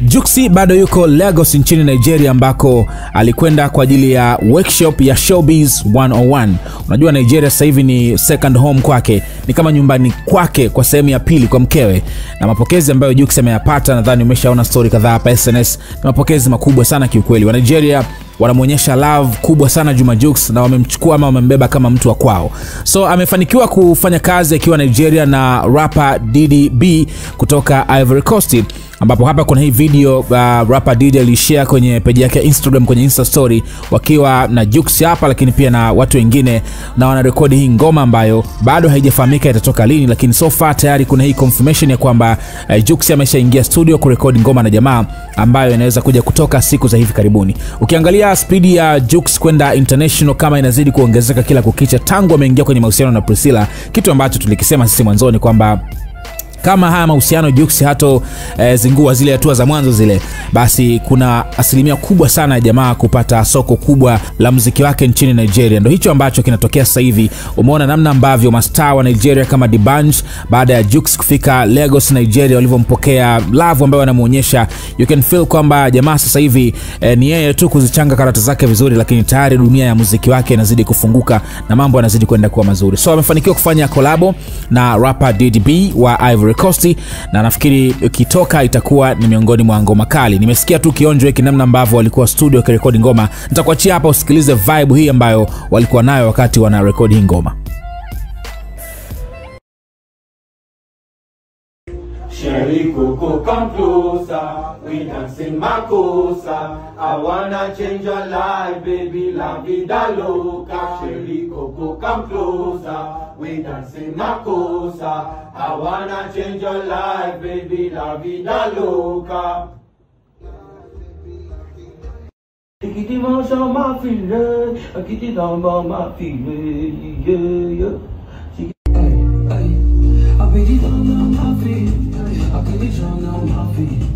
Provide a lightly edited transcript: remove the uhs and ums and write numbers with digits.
Juksi bado yuko Lagos nchini Nigeria ambako alikwenda kwa ajili ya workshop ya Showbiz 101. Unajua Nigeria sasa hivi ni second home kwake, ni kama nyumbani kwake kwa sehemu ya pili kwa mkewe. Na mapokezi ambayo Juksi ameyapata, nadhani umeshaona story kadhaa hapa SNS, ni mapokezi makubwa sana kiukweli. Wa Nigeria wanamuonyesha love kubwa sana Juma Jux na wamemchukua ama wamembeba kama mtu wa kwao. So amefanikiwa kufanya kazi akiwa Nigeria na rapper Diddy B kutoka Ivory Coast, ambapo hapa kuna hii video rapper Diddy alishare kwenye page yake ya Instagram, kwenye Insta story, wakiwa na Jux hapa lakini pia na watu wengine, na wanarekodi hii ngoma ambayo bado haijafahamika itatoka lini, lakini so far tayari kuna hii confirmation ya kwamba Jux ameshaingia studio kurekodi ngoma na jamaa ambayo inaweza kuja kutoka siku za hivi karibuni. Ukiangalia speed ya Jux kwenda international kama inazidi kuongezeka kila kukicha tangu ameingia kwenye mahusiano na Priscilla, kitu ambacho tulikisema sisi mwanzoni kwamba kama haya mahusiano Jux hato zingua zile hatua za mwanzo zile, basi kuna asilimia kubwa sana ya jamaa kupata soko kubwa la muziki wake nchini Nigeria. Ndio hicho ambacho kinatokea sasa hivi. Umeona namna ambavyo mastaa wa Nigeria kama D'banj baada ya Jux kufika Lagos Nigeria walivyompokea, love ambayo wanamuonyesha. You can feel kwamba jamaa sasa hivi ni yeye tu kuzichanga karata zake vizuri, lakini tayari dunia ya muziki wake inazidi kufunguka na mambo yanazidi kwenda kuwa mazuri. So amefanikiwa kufanya collabo na rapper Diddy B wa Ivory Coast, na nafikiri ikitoka itakuwa ni miongoni mwa ngoma kali. Nimesikia tu kionjo hiki namna ambavyo walikuwa studio kurekodi ngoma. Nitakuachia hapa usikilize vibe hii ambayo walikuwa nayo wakati wana record hii ngoma. Sherry Coco, come closer, we dancing Makosa. I wanna change your life, baby, la vida loca. Sherry Coco, come closer, we dancing Makosa. I wanna change your life, baby, la vida loca. Take it on my feeling, I get it on my feeling, yeah, yeah. I beat it on my feet, I get it on my feet.